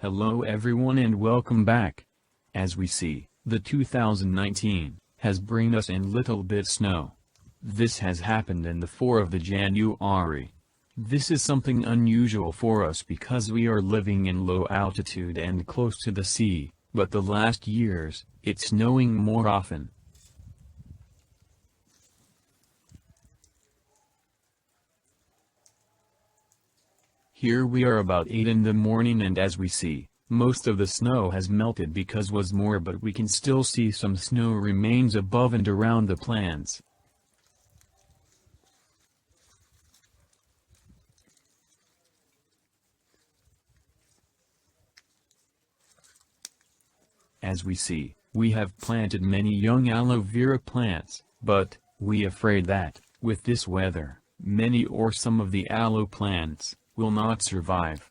Hello everyone and welcome back. As we see, the 2019 has bring us in little bit snow. This has happened in the 4th of the January. This is something unusual for us because we are living in low altitude and close to the sea, but the last years, it's snowing more often. Here we are about 8 in the morning and as we see, most of the snow has melted because was more but we can still see some snow remains above and around the plants. As we see, we have planted many young aloe vera plants, but, we afraid that, with this weather, many or some of the aloe plants will not survive.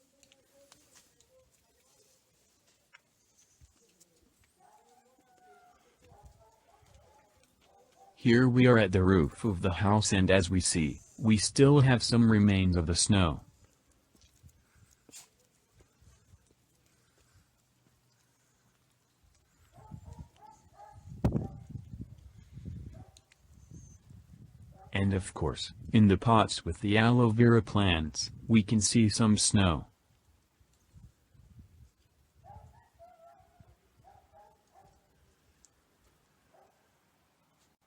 Here we are at the roof of the house and as we see, we still have some remains of the snow. And of course, in the pots with the aloe vera plants, we can see some snow.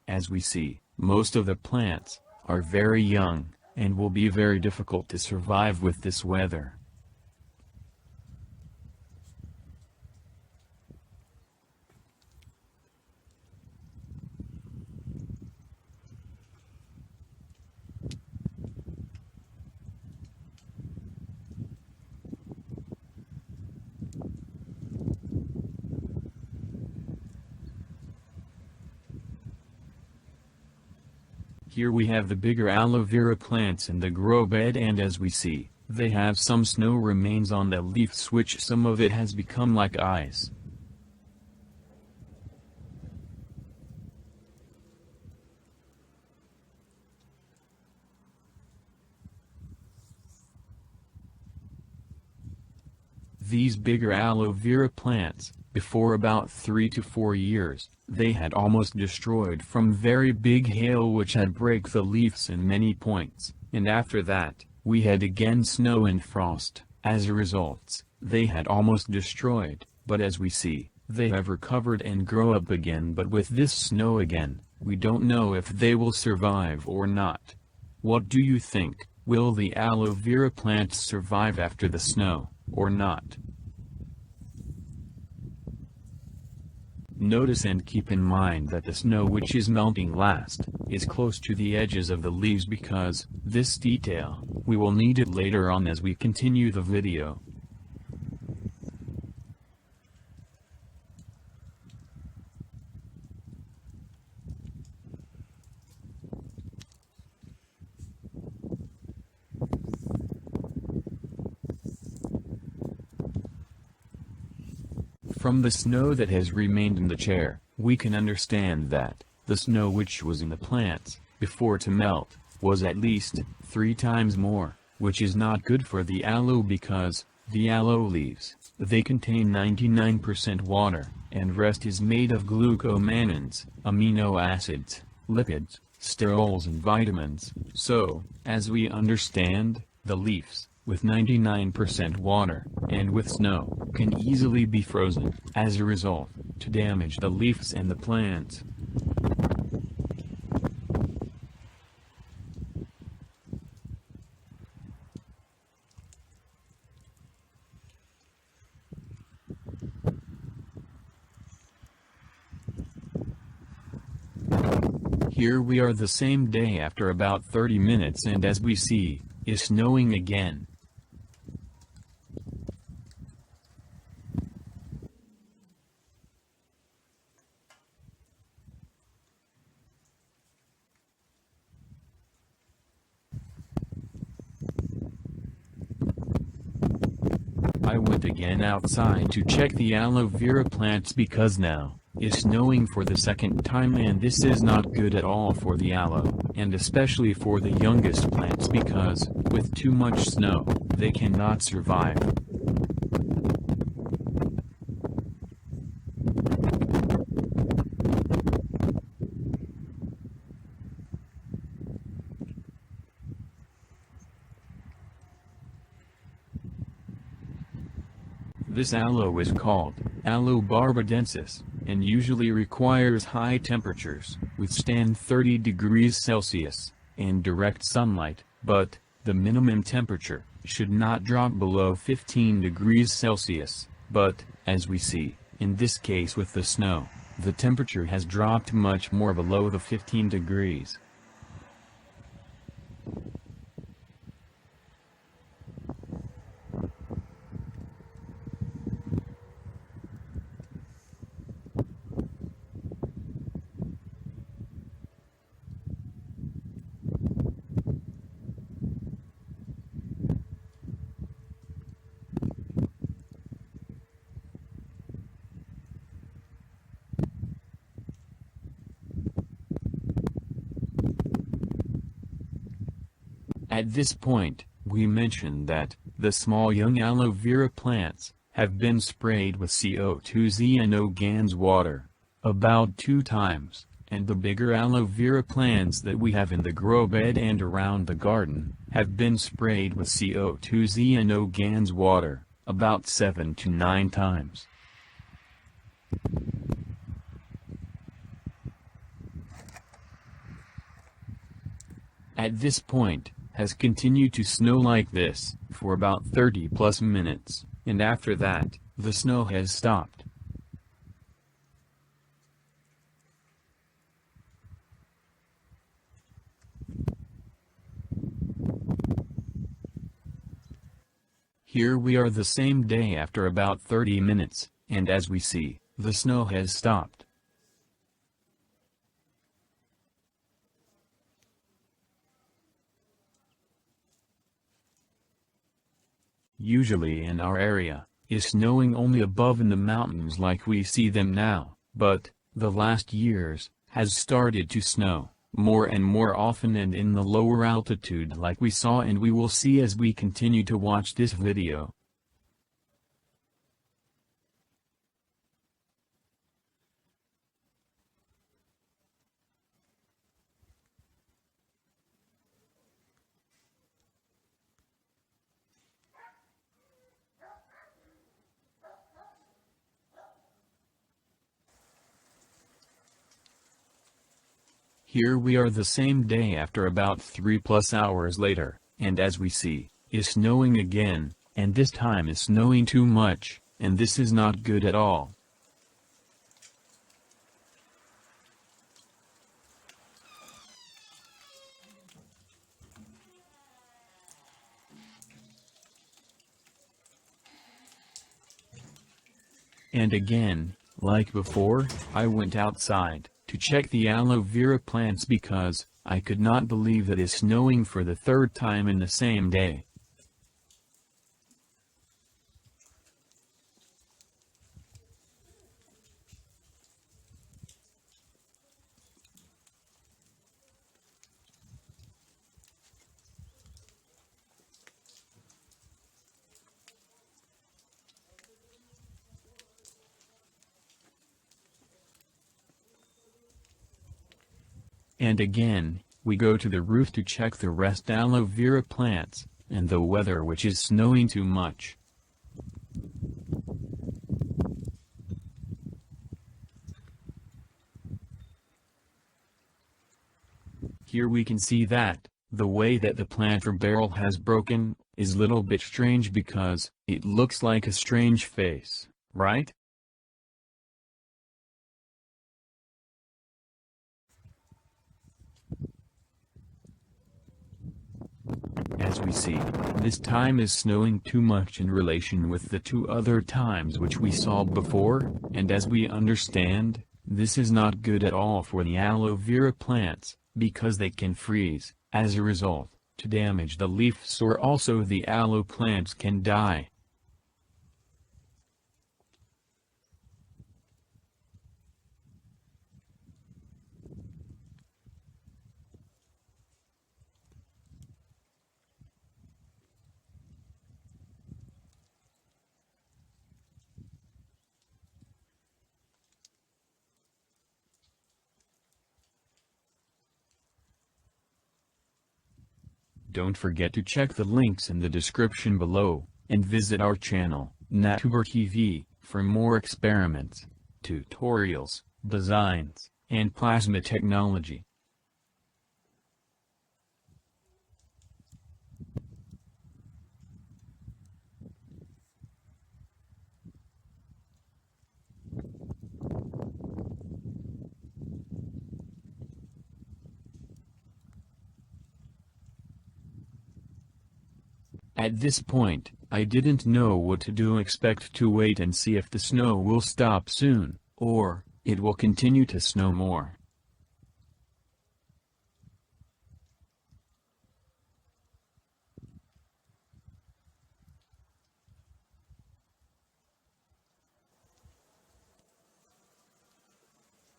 As we see, most of the plants are very young, and will be very difficult to survive with this weather. Here we have the bigger aloe vera plants in the grow bed and as we see, they have some snow remains on the leaves which some of it has become like ice. These bigger aloe vera plants, before about 3 to 4 years, they had almost destroyed from very big hail which had break the leaves in many points, and after that, we had again snow and frost. As a result, they had almost destroyed, but as we see, they have recovered and grow up again but with this snow again, we don't know if they will survive or not. What do you think, will the aloe vera plants survive after the snow, or not? Notice and keep in mind that the snow which is melting last, is close to the edges of the leaves because, this detail, we will need it later on as we continue the video. From the snow that has remained in the chair, we can understand that, the snow which was in the plants, before to melt, was at least 3 times more, which is not good for the aloe because, the aloe leaves, they contain 99% water, and rest is made of glucomannan, amino acids, lipids, sterols and vitamins. So, as we understand, the leaves, with 99% water, and with snow, can easily be frozen, as a result, to damage the leaves and the plants. Here we are the same day after about 30 minutes and as we see, is snowing again. I went again outside to check the aloe vera plants because now, is snowing for the second time and this is not good at all for the aloe, and especially for the youngest plants because, with too much snow, they cannot survive. This aloe is called Aloe barbadensis, and usually requires high temperatures, withstand 30 degrees Celsius, and direct sunlight, but the minimum temperature should not drop below 15 degrees Celsius, but, as we see, in this case with the snow, the temperature has dropped much more below the 15 degrees. At this point, we mentioned that the small young aloe vera plants have been sprayed with CO2 ZNOGANSWATER about 2 times, and the bigger aloe vera plants that we have in the grow bed and around the garden have been sprayed with CO2 ZNOGANSWATer about 7 to 9 times. At this point, has continued to snow like this for about 30 plus minutes, and after that, the snow has stopped. Here we are the same day after about 30 minutes, and as we see, the snow has stopped. Usually in our area, is snowing only above in the mountains like we see them now, but, the last years, has started to snow, more and more often and in the lower altitude like we saw and we will see as we continue to watch this video. Here we are the same day after about 3 plus hours later, and as we see, is snowing again, and this time is snowing too much, and this is not good at all. And again, like before, I went outside to check the aloe vera plants because I could not believe that it's snowing for the 3rd time in the same day. And again, we go to the roof to check the rest aloe vera plants, and the weather which is snowing too much. Here we can see that, the way that the planter barrel has broken, is little bit strange because, it looks like a strange face, right? As we see, this time is snowing too much in relation with the 2 other times which we saw before, and as we understand, this is not good at all for the aloe vera plants, because they can freeze, as a result, to damage the leaves or also the aloe plants can die. Don't forget to check the links in the description below, and visit our channel, NaTuber TV, for more experiments, tutorials, designs, and plasma technology. At this point, I didn't know what to do. Expect to wait and see if the snow will stop soon, or it will continue to snow more.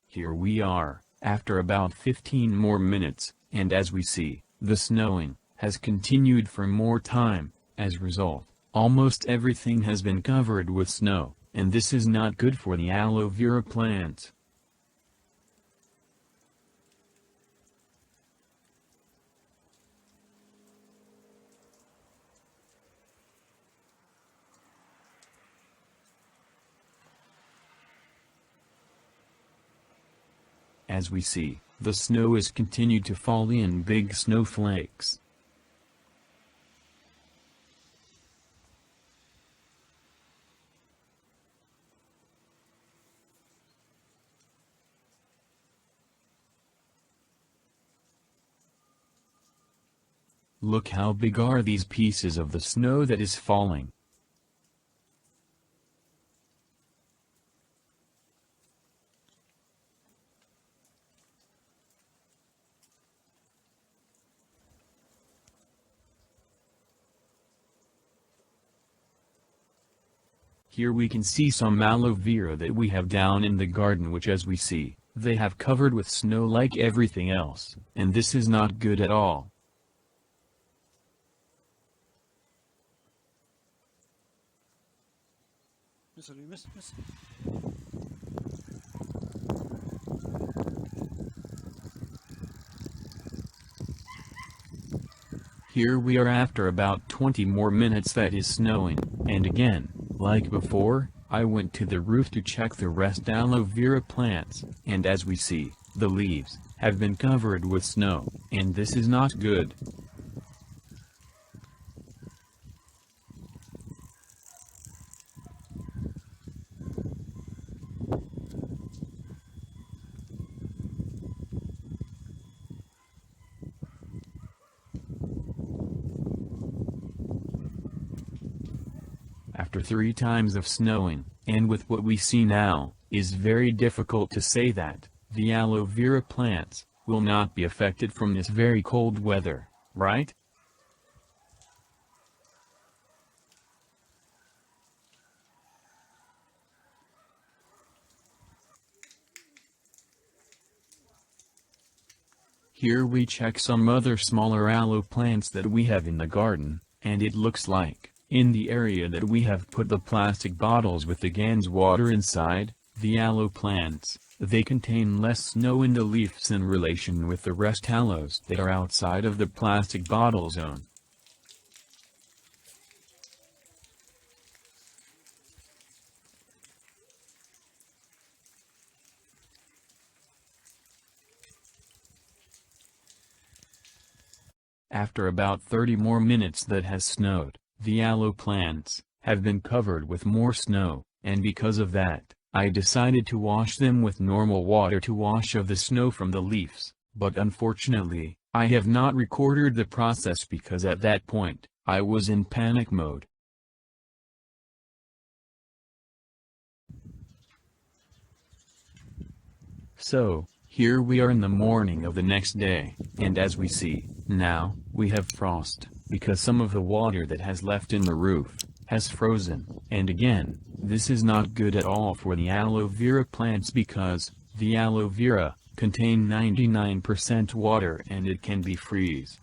Here we are, after about 15 more minutes, and as we see, the snowing has continued for more time. As a result, almost everything has been covered with snow, and this is not good for the aloe vera plants. As we see, the snow is continued to fall in big snowflakes. Look how big are these pieces of the snow that is falling. Here we can see some aloe vera that we have down in the garden, which, as we see, they have covered with snow like everything else, and this is not good at all. Here we are after about 20 more minutes that is snowing, and again, like before, I went to the roof to check the rest aloe vera plants, and as we see, the leaves have been covered with snow, and this is not good. After 3 times of snowing, and with what we see now, is very difficult to say that the aloe vera plants will not be affected from this very cold weather, right? Here we check some other smaller aloe plants that we have in the garden, and it looks like, in the area that we have put the plastic bottles with the GANS water inside, the aloe plants, they contain less snow in the leaves in relation with the rest aloes that are outside of the plastic bottle zone. After about 30 more minutes that has snowed, the aloe plants have been covered with more snow, and because of that, I decided to wash them with normal water to wash off the snow from the leaves, but unfortunately, I have not recorded the process because at that point, I was in panic mode. So, here we are in the morning of the next day, and as we see, now, we have frost, because some of the water that has left in the roof has frozen, and again, this is not good at all for the aloe vera plants because the aloe vera contain 99% water and it can be freeze.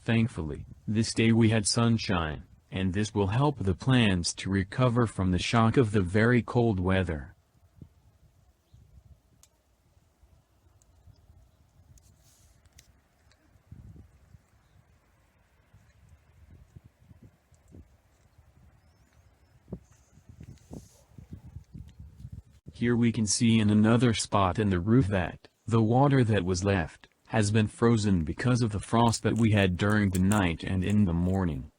Thankfully, this day we had sunshine, and this will help the plants to recover from the shock of the very cold weather. Here we can see in another spot in the roof that the water that was left has been frozen because of the frost that we had during the night and in the morning.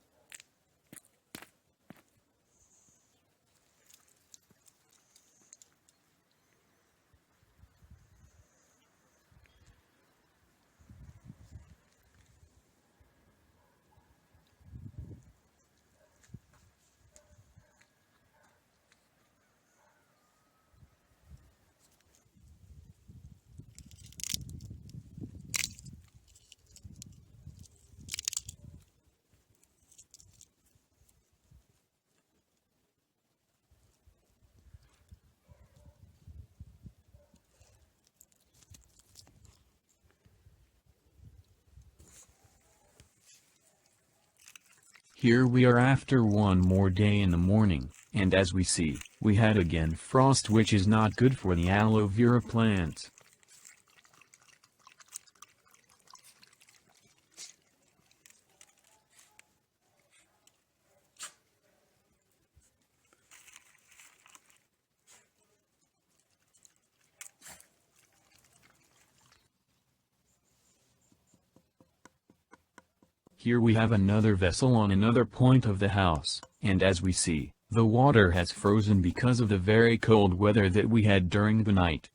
Here we are after one more day in the morning, and as we see, we had again frost, which is not good for the aloe vera plants. Here we have another vessel on another point of the house, and as we see, the water has frozen because of the very cold weather that we had during the night.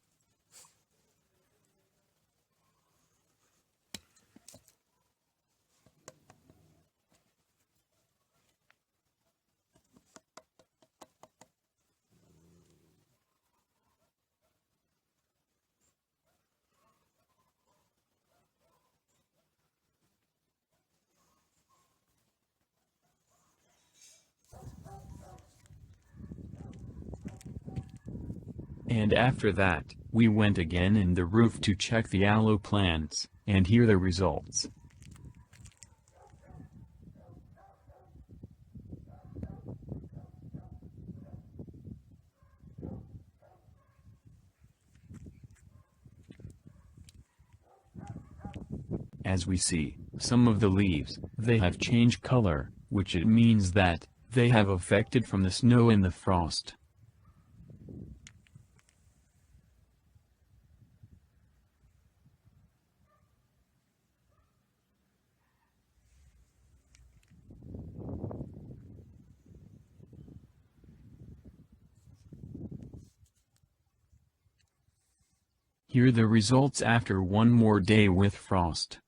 And after that, we went again in the roof to check the aloe plants, and here the results. As we see, some of the leaves, they have changed color, which it means that they have affected from the snow and the frost. Here the results after one more day with frost.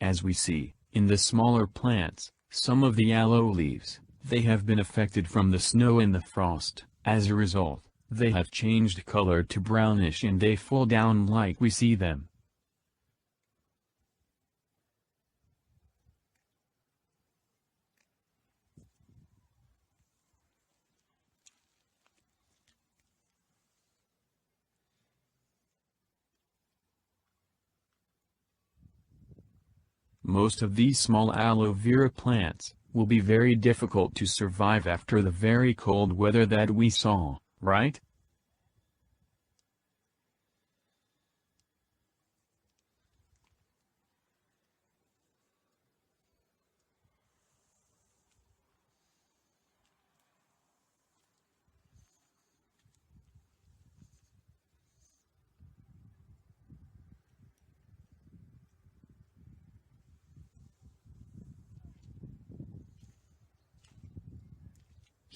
As we see, in the smaller plants, some of the aloe leaves, they have been affected from the snow and the frost. As a result, they have changed color to brownish and they fall down like we see them. Most of these small aloe vera plants will be very difficult to survive after the very cold weather that we saw, right?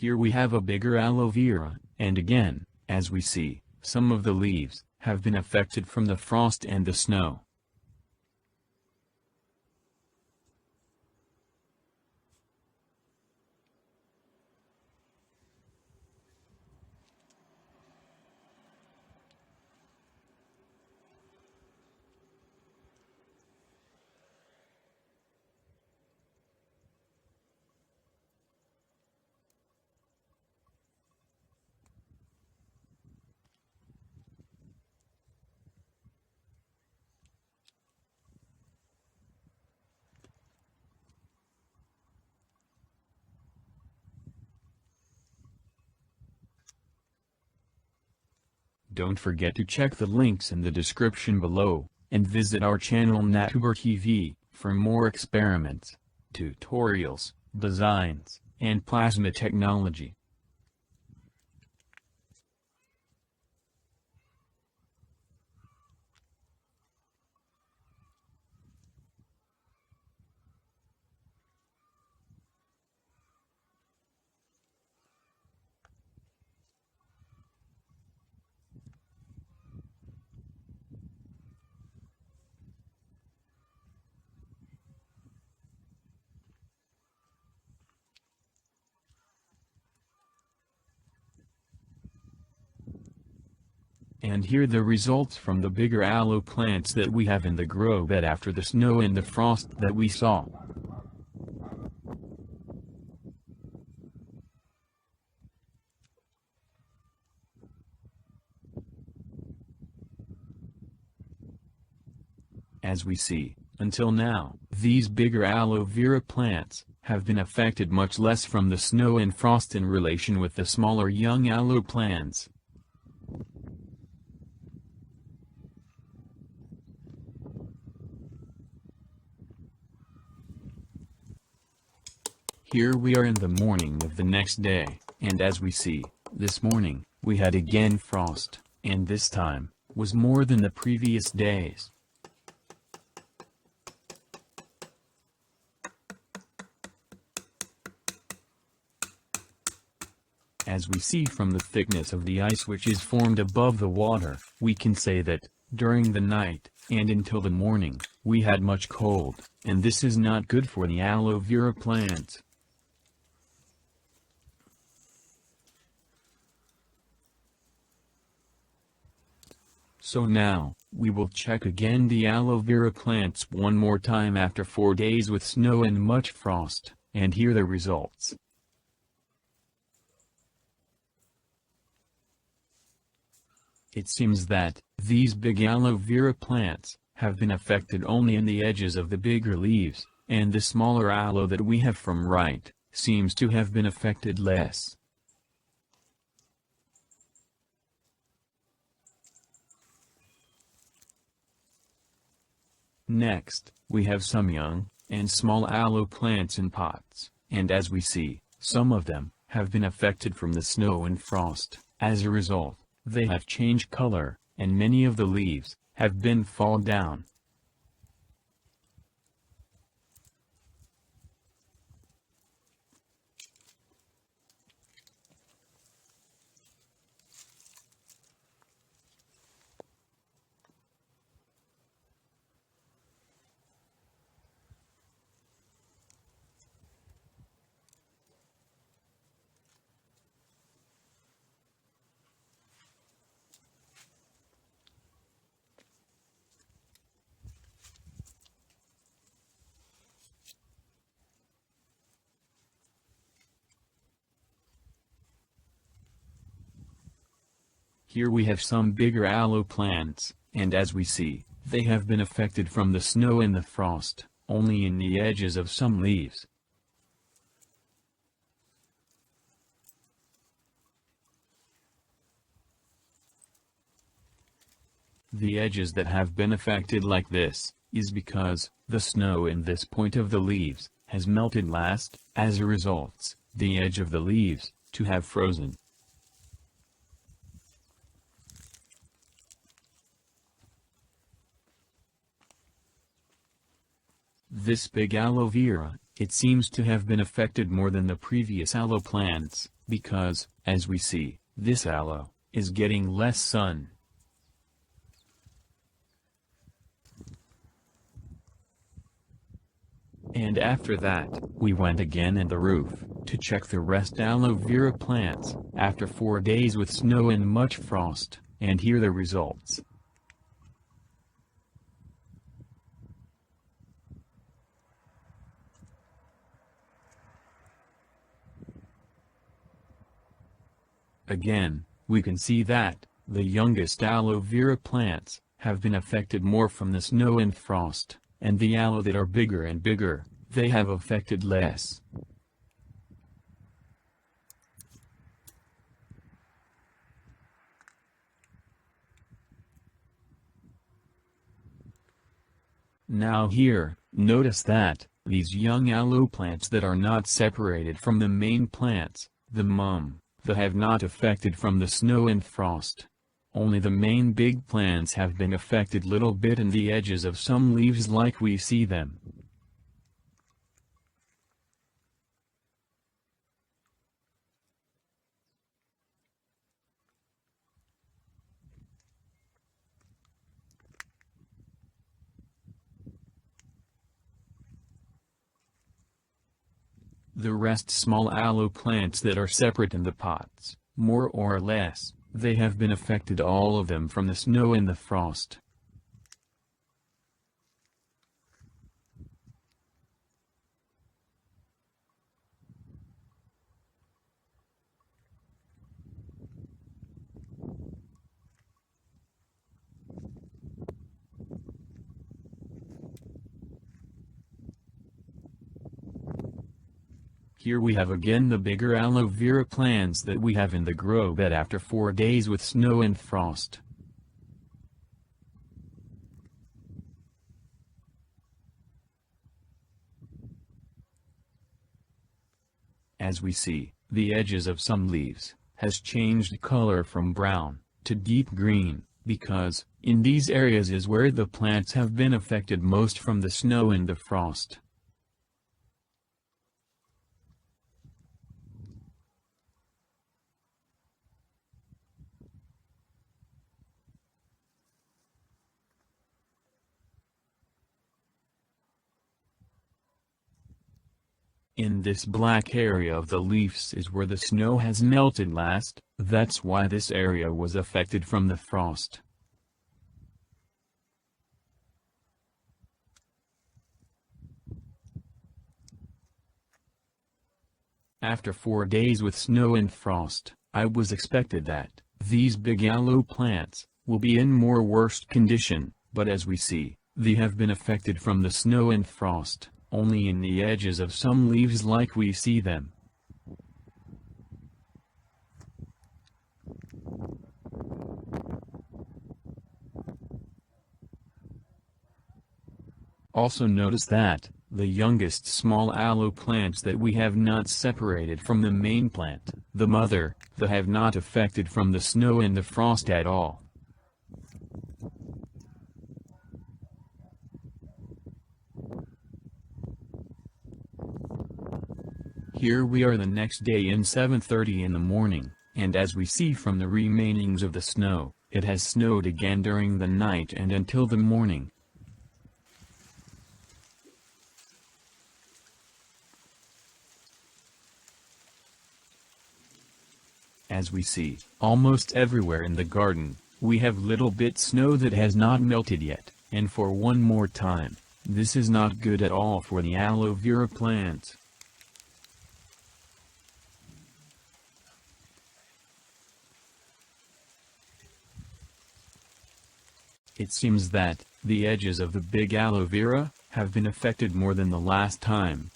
Here we have a bigger aloe vera, and again, as we see, some of the leaves have been affected from the frost and the snow. Don't forget to check the links in the description below, and visit our channel NaTuber TV, for more experiments, tutorials, designs, and plasma technology. And here the results from the bigger aloe plants that we have in the grow bed after the snow and the frost that we saw. As we see, until now, these bigger aloe vera plants have been affected much less from the snow and frost in relation with the smaller young aloe plants. Here we are in the morning of the next day, and as we see, this morning, we had again frost, and this time, was more than the previous days. As we see from the thickness of the ice which is formed above the water, we can say that, during the night, and until the morning, we had much cold, and this is not good for the aloe vera plants. So now, we will check again the aloe vera plants one more time after 4 days with snow and much frost, and hear the results. It seems that, these big aloe vera plants, have been affected only in the edges of the bigger leaves, and the smaller aloe that we have from right, seems to have been affected less. Next, we have some young, and small aloe plants in pots, and as we see, some of them, have been affected from the snow and frost. As a result, they have changed color, and many of the leaves, have been fall down. Here we have some bigger aloe plants, and as we see, they have been affected from the snow and the frost, only in the edges of some leaves. The edges that have been affected like this, is because, the snow in this point of the leaves, has melted last, as a result, the edge of the leaves, to have frozen. This big aloe vera, it seems to have been affected more than the previous aloe plants, because, as we see, this aloe, is getting less sun. And after that, we went again in the roof, to check the rest aloe vera plants, after 4 days with snow and much frost, and hear the results. Again, we can see that, the youngest aloe vera plants, have been affected more from the snow and frost, and the aloe that are bigger and bigger, they have affected less. Now here, notice that, these young aloe plants that are not separated from the main plants, they have not affected from the snow and frost. Only the main big plants have been affected little bit in the edges of some leaves like we see them. The rest small aloe plants that are separate in the pots, more or less, They have been affected, all of them, from the snow and the frost. Here we have again the bigger aloe vera plants that we have in the grow bed after 4 days with snow and frost. As we see, the edges of some leaves has changed color from brown to deep green, because in these areas is where the plants have been affected most from the snow and the frost. In this black area of the leaves is where the snow has melted last, that's why this area was affected from the frost. After 4 days with snow and frost, I was expected that these big aloe plants will be in more worse condition, but as we see, they have been affected from the snow and frost only in the edges of some leaves like we see them. Also notice that the youngest small aloe plants that we have not separated from the main plant, the mother, that have not affected from the snow and the frost at all. Here we are the next day in 7:30 in the morning, and as we see from the remainings of the snow, it has snowed again during the night and until the morning. As we see, almost everywhere in the garden, we have little bit snow that has not melted yet, and for one more time, this is not good at all for the aloe vera plants. It seems that the edges of the big aloe vera have been affected more than the last time.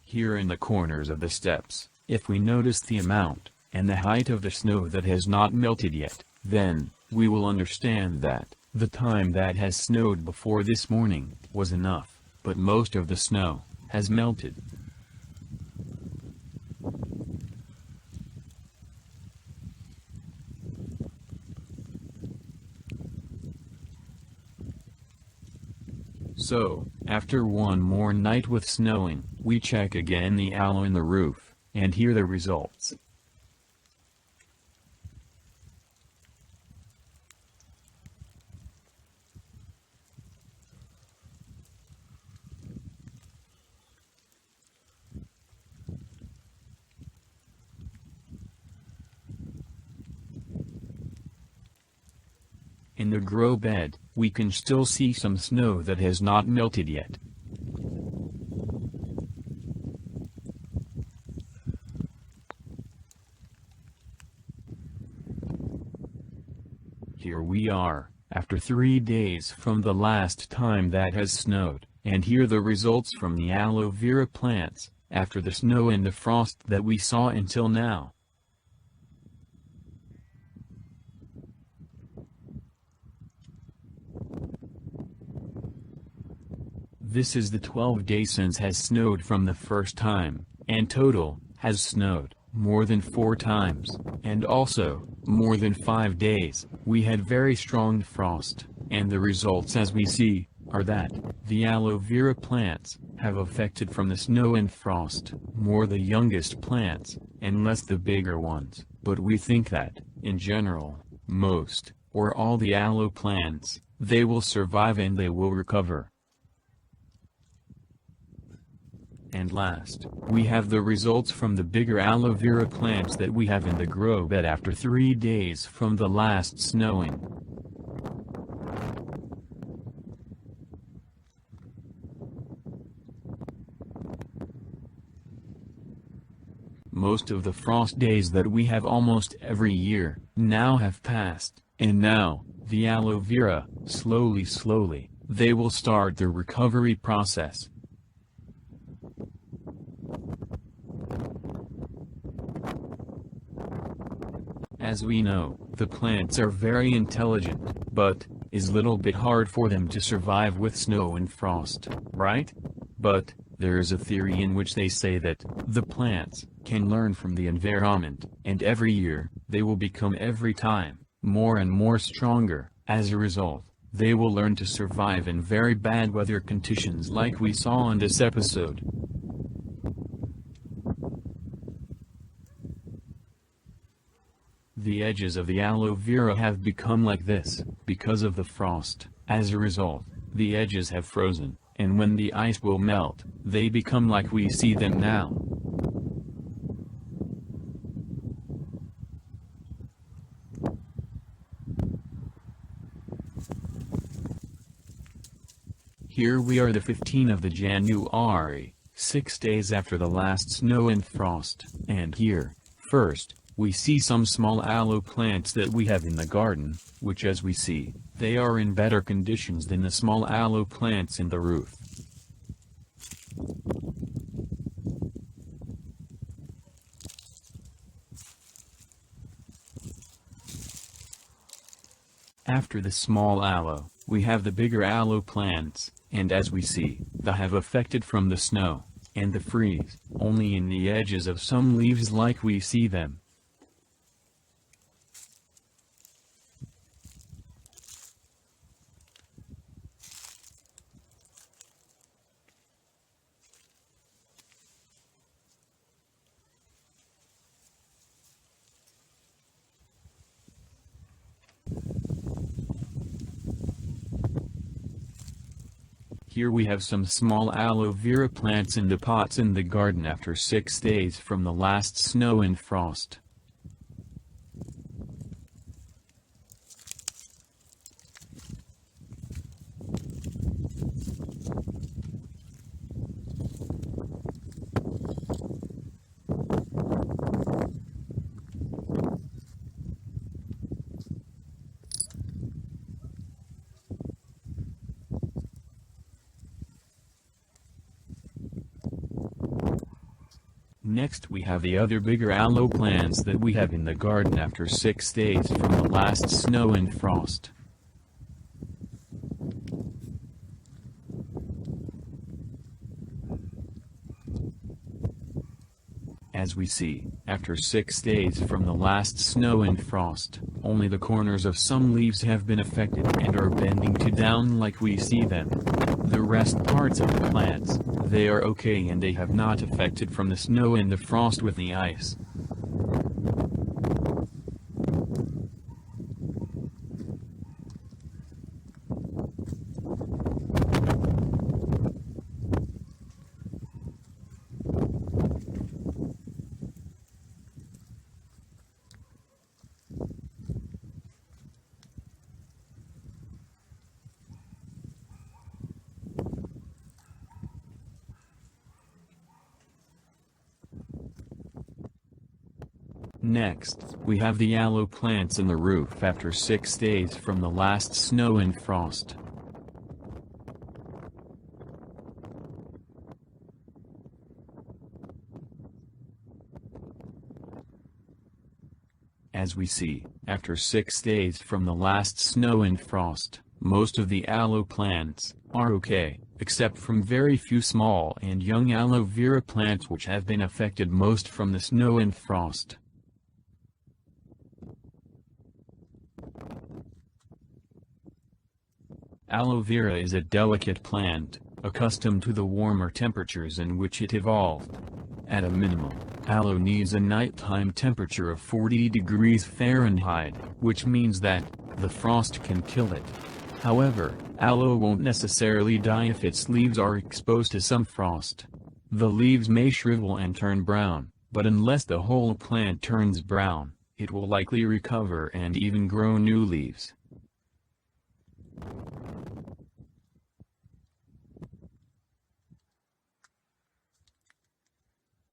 Here in the corners of the steps, if we notice the amount and the height of the snow that has not melted yet, then we will understand that the time that has snowed before this morning was enough, but most of the snow has melted. So, after one more night with snowing, we check again the aloe in the roof, and hear the results. In the grow bed, we can still see some snow that has not melted yet. Here we are, after 3 days from the last time that has snowed, and here the results from the aloe vera plants, after the snow and the frost that we saw until now. This is the 12 days since has snowed from the first time, and total, has snowed, more than 4 times, and also, more than 5 days, we had very strong frost, and the results as we see, are that, the aloe vera plants, have affected from the snow and frost, more the youngest plants, and less the bigger ones, but we think that, in general, most, or all the aloe plants, they will survive and they will recover. And last, we have the results from the bigger aloe vera plants that we have in the grow bed after 3 days from the last snowing. Most of the frost days that we have almost every year, now have passed, and now, the aloe vera, slowly, they will start the recovery process. As we know, the plants are very intelligent, but, is little bit hard for them to survive with snow and frost, right? But, there is a theory in which they say that, the plants, can learn from the environment, and every year, they will become every time, more and more stronger. As a result, they will learn to survive in very bad weather conditions like we saw in this episode. The edges of the aloe vera have become like this, because of the frost. As a result, the edges have frozen, and when the ice will melt, they become like we see them now. Here we are the 15th of the January, 6 days after the last snow and frost, and here, first, we see some small aloe plants that we have in the garden, which as we see, they are in better conditions than the small aloe plants in the roof. After the small aloe, we have the bigger aloe plants, and as we see, they have affected from the snow, and the freeze, only in the edges of some leaves like we see them. Here we have some small aloe vera plants in the pots in the garden after 6 days from the last snow and frost. Next we have the other bigger aloe plants that we have in the garden after 6 days from the last snow and frost. As we see, after 6 days from the last snow and frost, only the corners of some leaves have been affected and are bending to down like we see them. The rest parts of the plants, they are okay and they have not affected from the snow and the frost with the ice. Next, we have the aloe plants in the roof after 6 days from the last snow and frost. As we see, after 6 days from the last snow and frost, most of the aloe plants are okay, except from very few small and young aloe vera plants which have been affected most from the snow and frost. Aloe vera is a delicate plant, accustomed to the warmer temperatures in which it evolved. At a minimum, aloe needs a nighttime temperature of 40 degrees Fahrenheit, which means that the frost can kill it. However, aloe won't necessarily die if its leaves are exposed to some frost. The leaves may shrivel and turn brown, but unless the whole plant turns brown, it will likely recover and even grow new leaves.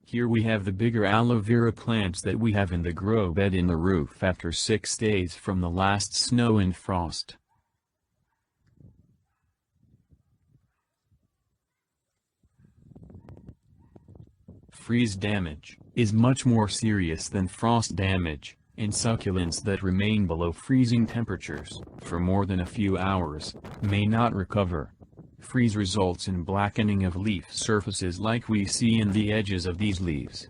Here we have the bigger aloe vera plants that we have in the grow bed in the roof after 6 days from the last snow and frost. Freeze damage is much more serious than frost damage, and succulents that remain below freezing temperatures for more than a few hours may not recover. Freeze results in blackening of leaf surfaces like we see in the edges of these leaves.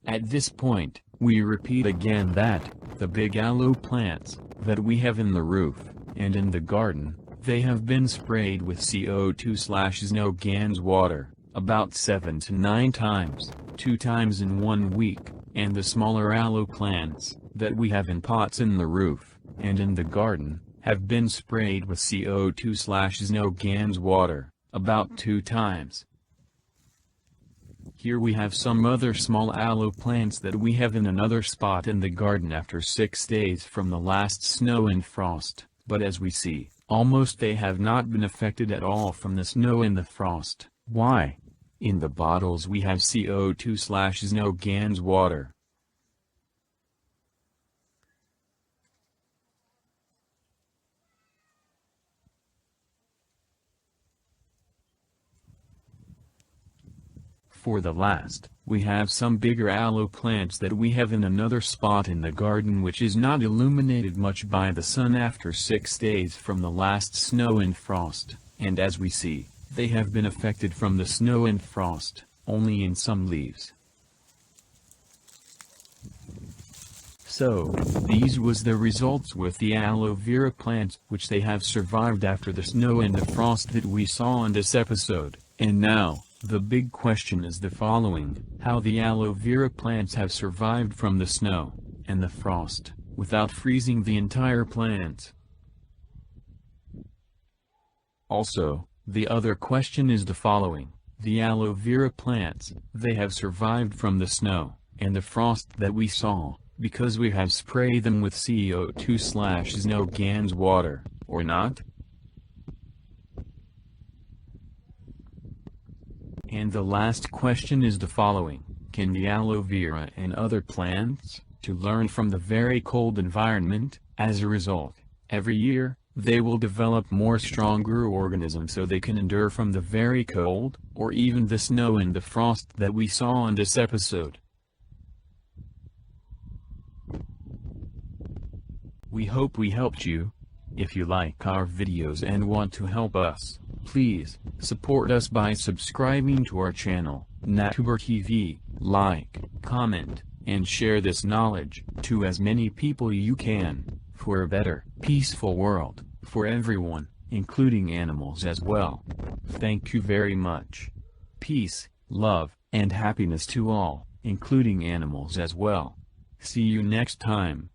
At this point, we repeat again that, the big aloe plants, that we have in the roof, and in the garden, they have been sprayed with CO2/ZNOGANSWATER, about 7 to 9 times, 2 times in 1 week, and the smaller aloe plants, that we have in pots in the roof, and in the garden, have been sprayed with CO2/ZNOGANSWATER, about 2 times. Here we have some other small aloe plants that we have in another spot in the garden after 6 days from the last snow and frost, but as we see, almost they have not been affected at all from the snow and the frost. Why? In the bottles we have CO2/ZNOGANSWATER. For the last, we have some bigger aloe plants that we have in another spot in the garden which is not illuminated much by the sun after 6 days from the last snow and frost, and as we see, they have been affected from the snow and frost, only in some leaves. So, these was the results with the aloe vera plants which they have survived after the snow and the frost that we saw in this episode, and now, the big question is the following: how the aloe vera plants have survived from the snow and the frost without freezing the entire plant. Also, the other question is the following: the aloe vera plants, they have survived from the snow and the frost that we saw, because we have sprayed them with CO2/ZNOGANSWATER, or not? And the last question is the following: can the aloe vera and other plants, to learn from the very cold environment, as a result, every year, they will develop more stronger organisms so they can endure from the very cold, or even the snow and the frost that we saw in this episode? We hope we helped you. If you like our videos and want to help us, please support us by subscribing to our channel, NaTuber TV, like, comment, and share this knowledge to as many people you can, for a better, peaceful world, for everyone, including animals as well. Thank you very much. Peace, love, and happiness to all, including animals as well. See you next time.